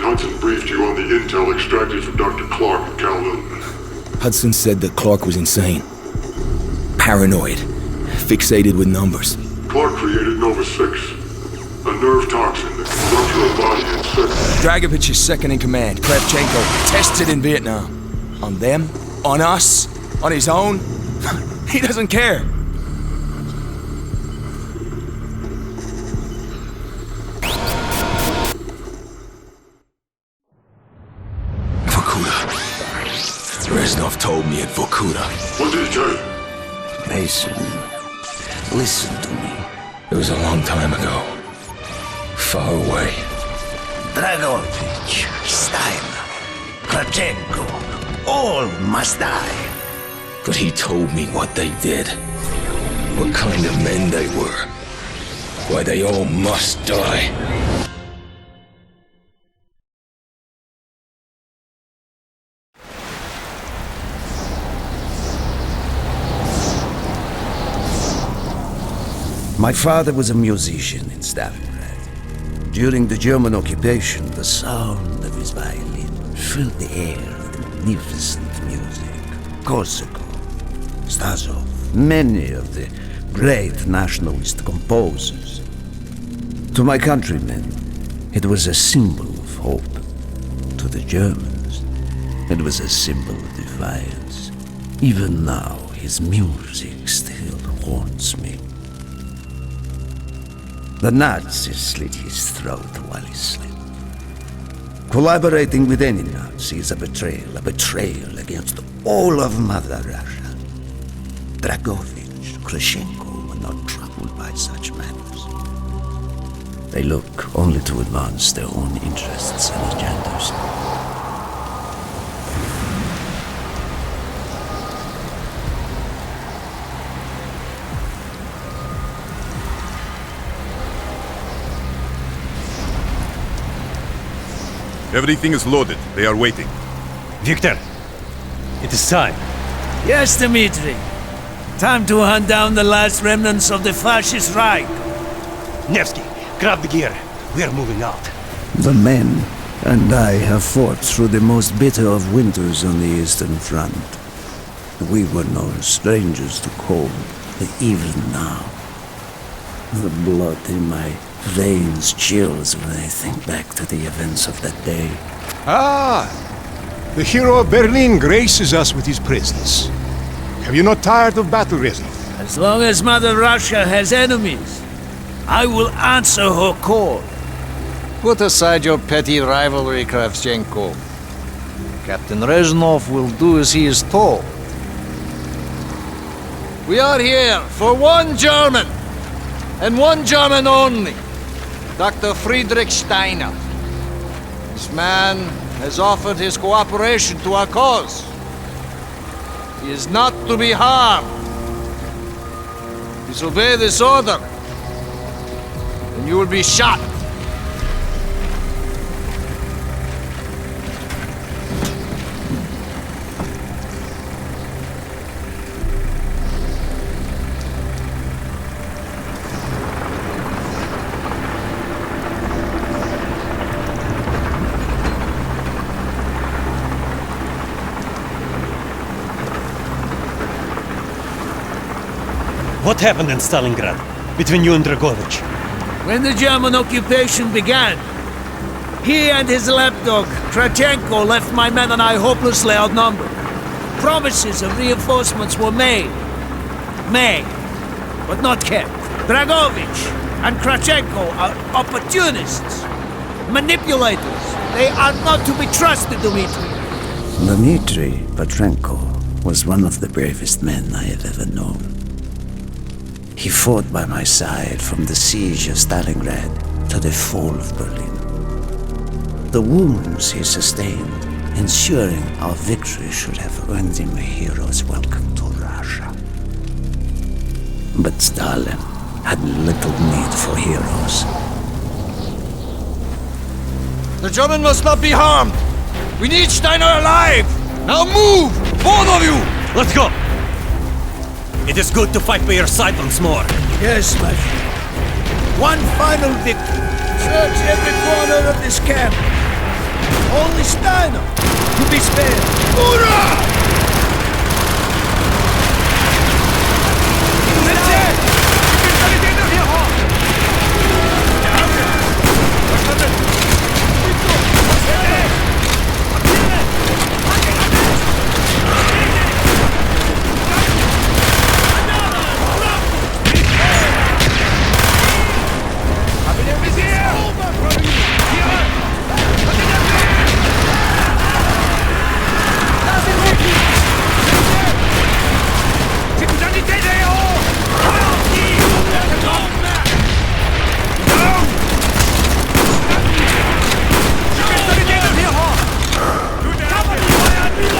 Hudson briefed you on the intel extracted from Dr. Clark and Kowloon. Hudson said that Clark was insane. Paranoid. Fixated with numbers. Clark created Nova 6, a nerve toxin that can rupture a body in seconds. Dragovich is second in command. Kravchenko tested in Vietnam. On them? On us? On his own? He doesn't care. Vorkuta. Reznov told me at Vorkuta. What did he tell you? Mason, listen to me. It was a long time ago. Far away. Dragovich, Steiner, Kravchenko, all must die. But he told me what they did. What kind of men they were. Why they all must die. My father was a musician in Stalingrad. During the German occupation, the sound of his violin filled the air with magnificent music. Korsakov, Stasov, many of the great nationalist composers. To my countrymen, it was a symbol of hope. To the Germans, it was a symbol of defiance. Even now, his music still haunts me. The Nazis slit his throat while he slept. Collaborating with any Nazi is a betrayal against all of Mother Russia. Dragovich, Kravchenko were not troubled by such matters. They look only to advance their own interests and agendas. Everything is loaded. They are waiting. Victor, it is time. Yes, Dmitri. Time to hunt down the last remnants of the fascist Reich. Nevsky, grab the gear. We are moving out. The men and I have fought through the most bitter of winters on the Eastern Front. We were no strangers to cold, but even now, the blood in my veins chills when I think back to the events of that day. Ah! The hero of Berlin graces us with his presence. Have you not tired of battle, Reznov? As long as Mother Russia has enemies, I will answer her call. Put aside your petty rivalry, Kravchenko. Captain Reznov will do as he is told. We are here for one German, and one German only. Dr. Friedrich Steiner. This man has offered his cooperation to our cause. He is not to be harmed. Disobey this order, and you will be shot. What happened in Stalingrad between you and Dragovich? When the German occupation began, he and his lapdog, Kravchenko, left my men and I hopelessly outnumbered. Promises of reinforcements were made, but not kept. Dragovich and Kravchenko are opportunists, manipulators. They are not to be trusted, Dmitri. Dmitri Petrenko was one of the bravest men I have ever known. He fought by my side from the siege of Stalingrad to the fall of Berlin. The wounds he sustained, ensuring our victory, should have earned him a hero's welcome to Russia. But Stalin had little need for heroes. The German must not be harmed. We need Steiner alive. Now move, both of you. Let's go! It is good to fight by your side once more. Yes, my friend. One final victory. Search every corner of this camp. Only Steiner to be spared. Hoorah!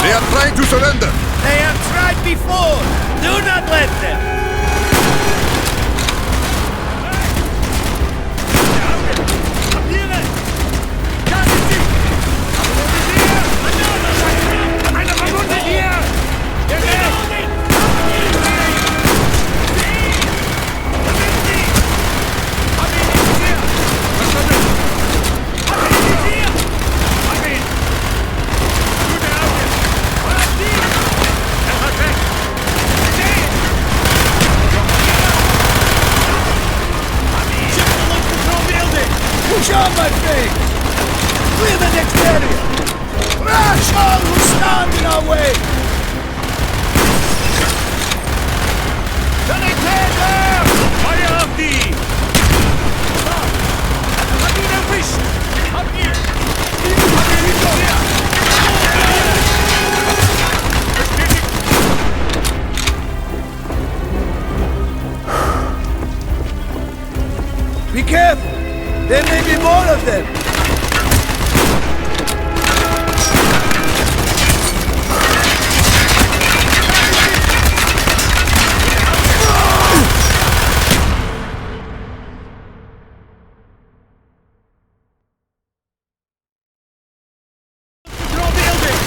They are trying to surrender! They have tried before. Do not let them. Push on, my friend! Clear the next area! Crash all who stand in our way! Sanitäter! Feuer auf die! Hab ihn erwischt! Hab ihn! Hab ihn hinter mir! Be careful! There may be more of them!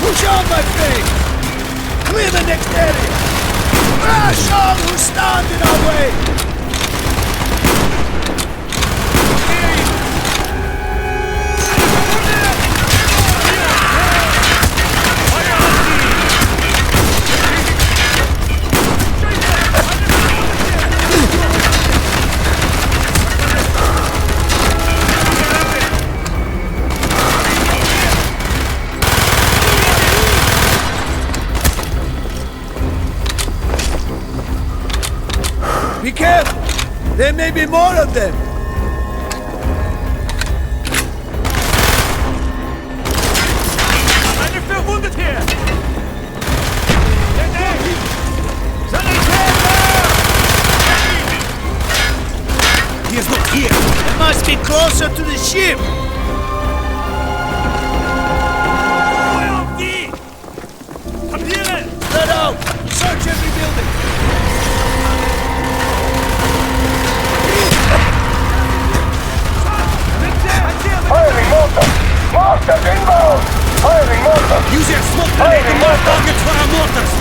Push on, my friend! Clear the next area! Crash all who stand in our way! Be careful! There may be more of them! Eine verwundet hier! He is not here! It must be closer to the ship! Spread out! Search every building! Firing mortar! Masters inbound! Firing mortar! Use your smoke grenade to mark targets for our mortars!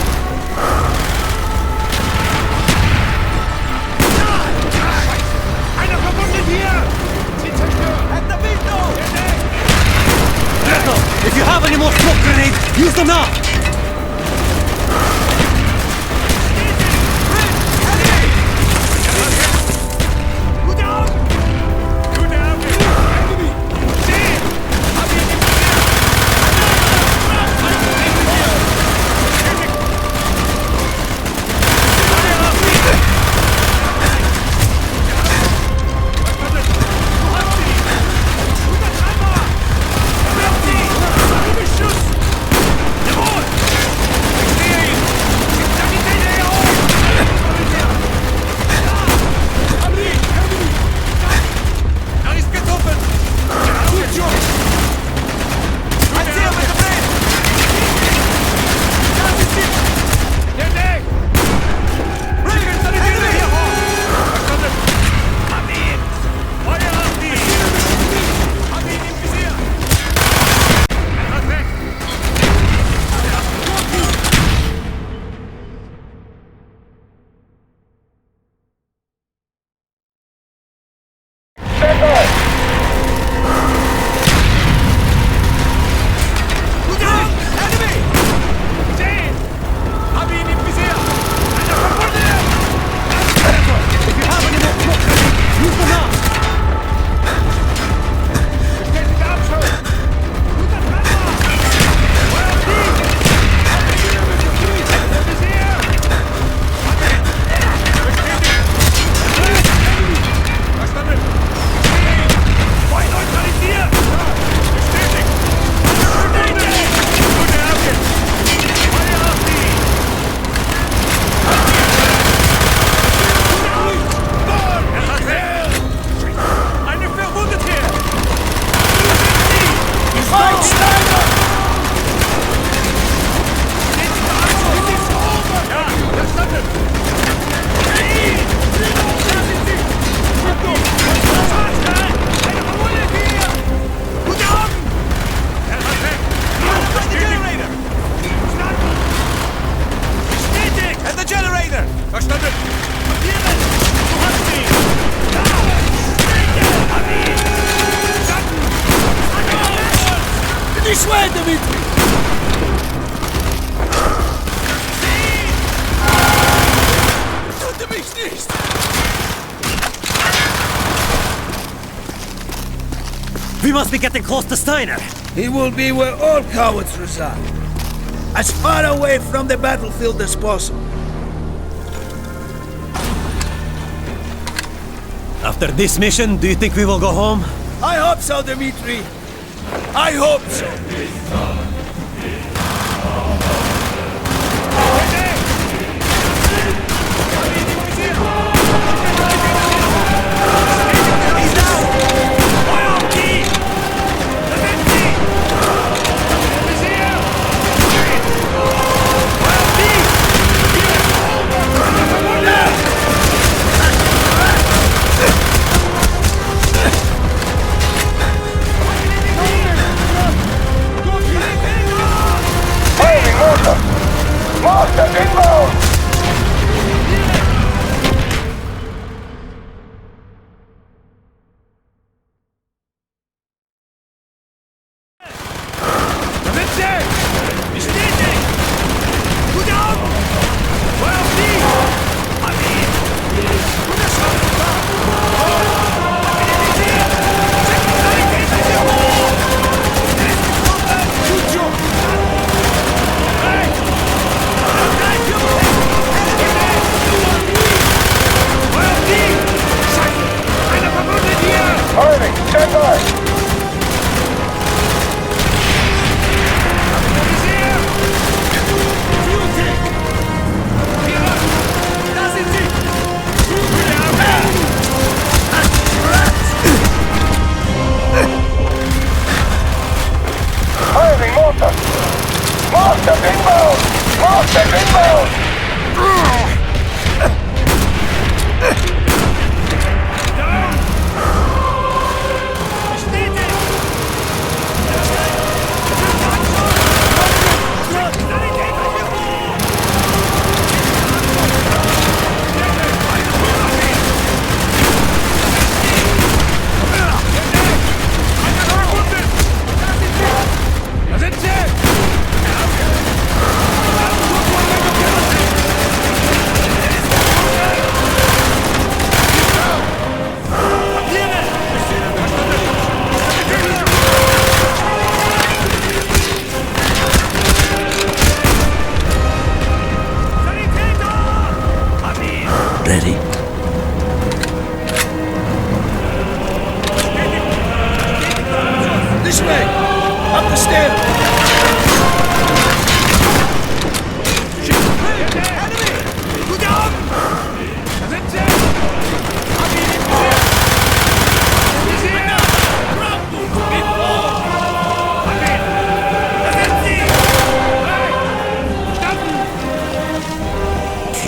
Einer verwundet hier! Sie zerstören! At the window! Gretel, if you have any more smoke grenades, use them now! Jawohl! way, Dmitri! We must be getting close to Steiner. He will be where all cowards reside. As far away from the battlefield as possible. After this mission, do you think we will go home? I hope so, Dmitri. I hope so. Masters inbound! Stand by! Firing mortar! Masters inbound! Masters inbound! Ready? This way! Up the stairs!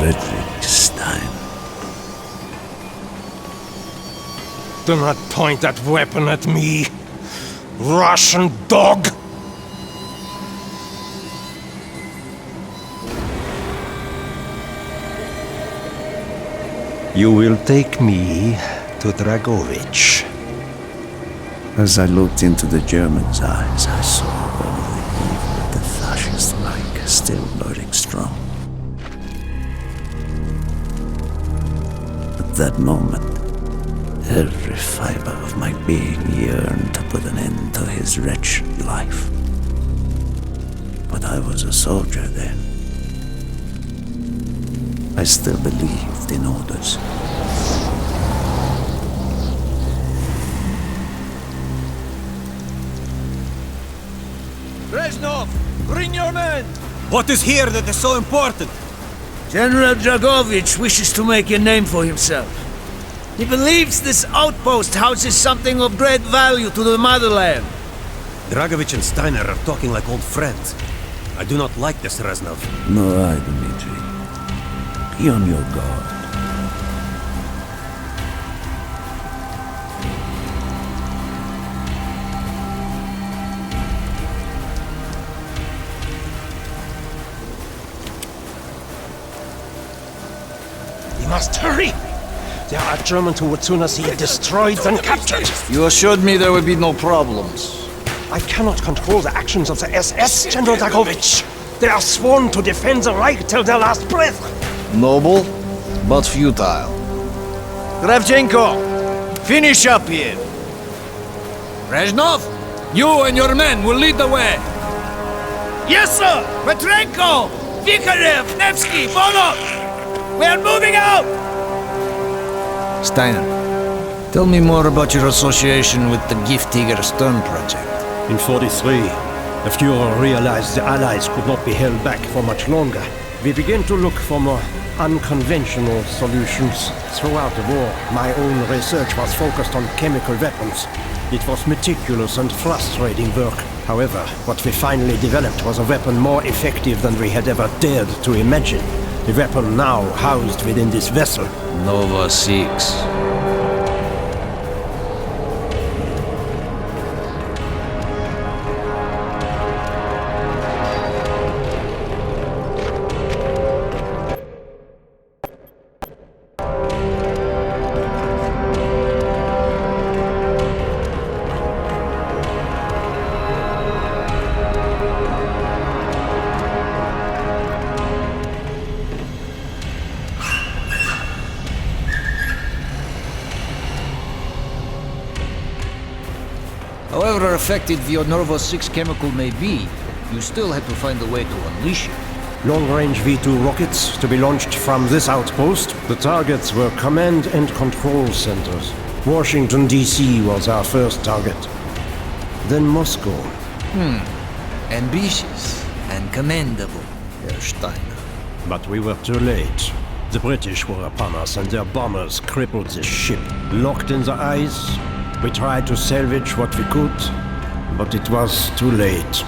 Frederick Stein. Do not point that weapon at me, Russian dog! You will take me to Dragovich. As I looked into the German's eyes, I saw all the evil of the fascist Reich still burning strong. At that moment, every fiber of my being yearned to put an end to his wretched life. But I was a soldier then. I still believed in orders. Reznov, bring your men! What is here that is so important? General Dragovich wishes to make a name for himself. He believes this outpost houses something of great value to the motherland. Dragovich and Steiner are talking like old friends. I do not like this, Reznov. Nor I, Dmitri. Be on your guard. We must hurry! There are Germans who would sooner see it destroyed than captured. You assured me there would be no problems. I cannot control the actions of the SS, General Dragovich. They are sworn to defend the Reich till their last breath. Noble, but futile. Kravchenko, finish up here. Reznov, you and your men will lead the way. Yes, sir! Petrenko! Vikarev! Nevsky! Bonov! We are moving out! Steiner, tell me more about your association with the Giftiger Stern project. In 43, the Fuhrer realized the Allies could not be held back for much longer. We began to look for more unconventional solutions. Throughout the war, my own research was focused on chemical weapons. It was meticulous and frustrating work. However, what we finally developed was a weapon more effective than we had ever dared to imagine. The weapon now housed within this vessel. Nova 6. However effective your Nova 6 chemical may be, you still had to find a way to unleash it. Long-range V2 rockets to be launched from this outpost. The targets were command and control centers. Washington, D.C. was our first target. Then Moscow. Ambitious and commendable, Herr Steiner. But we were too late. The British were upon us and their bombers crippled the ship. Locked in the ice, we tried to salvage what we could, but it was too late.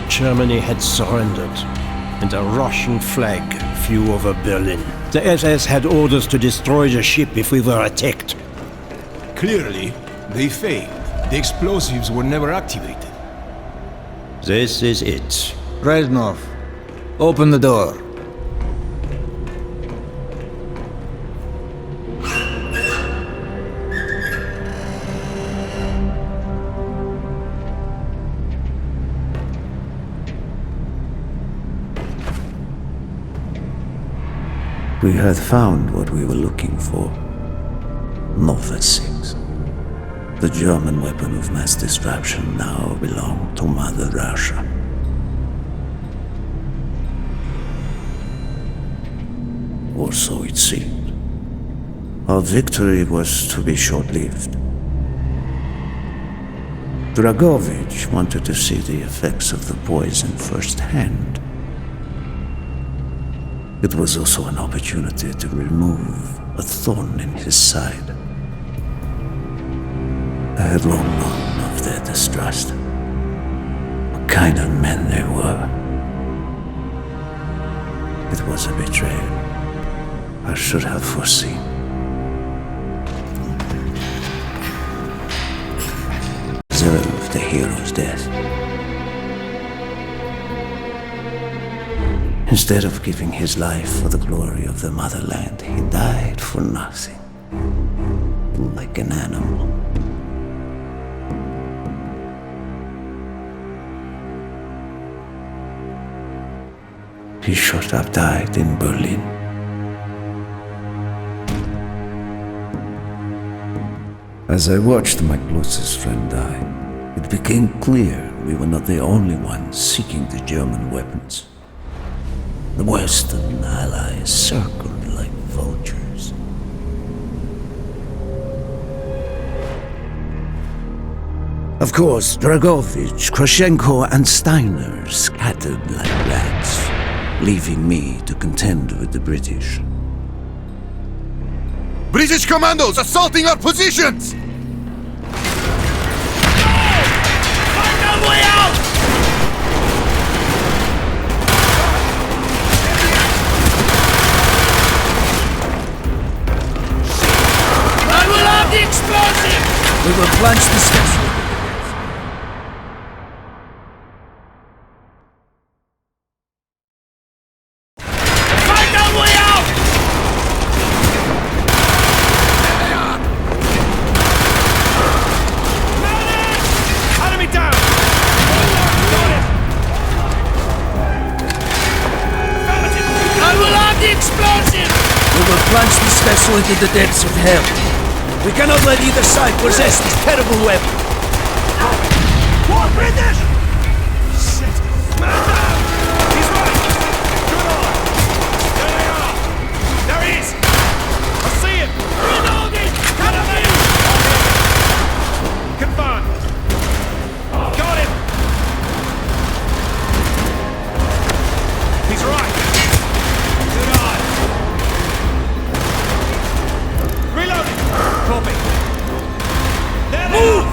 Germany had surrendered, and a Russian flag flew over Berlin. The SS had orders to destroy the ship if we were attacked. Clearly, they failed. The explosives were never activated. This is it. Reznov, open the door. We had found what we were looking for. Nova 6. The German weapon of mass destruction now belonged to Mother Russia. Or so it seemed. Our victory was to be short-lived. Dragovich wanted to see the effects of the poison firsthand. It was also an opportunity to remove a thorn in his side. I had long known of their distrust. What kind of men they were. It was a betrayal I should have foreseen. Deserved the hero's death. Instead of giving his life for the glory of the motherland, he died for nothing. Like an animal. He should have died in Berlin. As I watched my closest friend die, it became clear we were not the only ones seeking the German weapons. The Western allies circled like vultures. Of course, Dragovich, Kravchenko, and Steiner scattered like rats, leaving me to contend with the British. British commandos assaulting our positions! Find our way out! I will have the explosive! We will plunge the station. Find our way out! Enemy down! the explosion! We will plunge this vessel into the depths of hell. We cannot let either side possess this terrible weapon. More British! Shit! Man down! He's right! Good on! There they are! There he is! I see him! Reloading! Cover me! Confirmed! Got him! He's right! Good eye! Reloading! Copy! There they Move! are!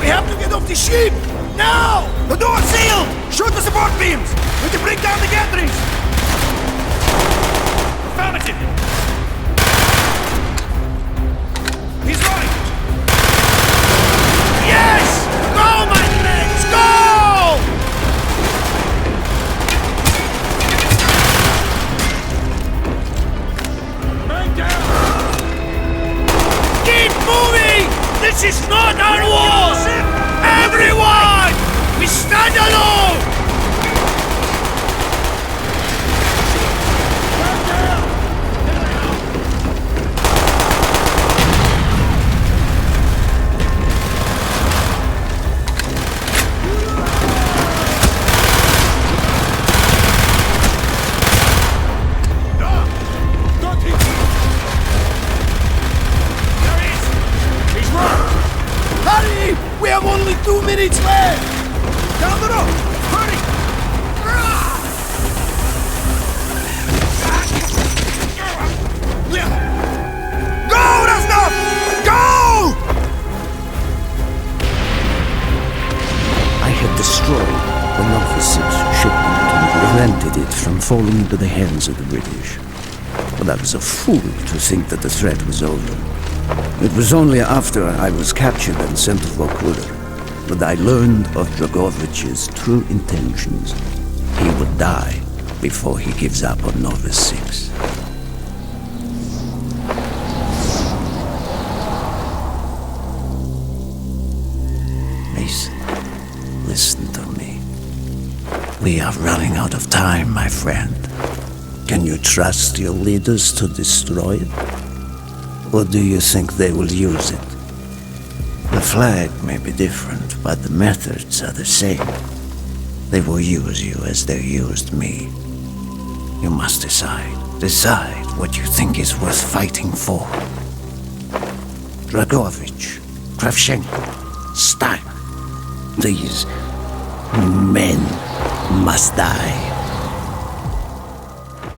We have to get off the ship! Now! The door's sealed! Shoot the support beams! We can bring down the gatherings! Affirmative! He's right! Yes! Go, my friends, go! Man down! Keep moving! This is not our war! Everyone! We stand alone! Got him! There he is! He's right! Hurry! We have only 2 minutes left! Down the road! Hurry! Go, Reznov! Go! I had destroyed the Nova 6 shipment and prevented it from falling into the hands of the British. But I was a fool to think that the threat was over. It was only after I was captured and sent to Vokuler that I learned of Dragovich's true intentions. He would die before he gives up on Nova 6. Mason, listen to me. We are running out of time, my friend. Can you trust your leaders to destroy it? Or do you think they will use it? The flag may be different, but the methods are the same. They will use you as they used me. You must decide. Decide what you think is worth fighting for. Dragovich, Kravchenko, Stein. These men must die.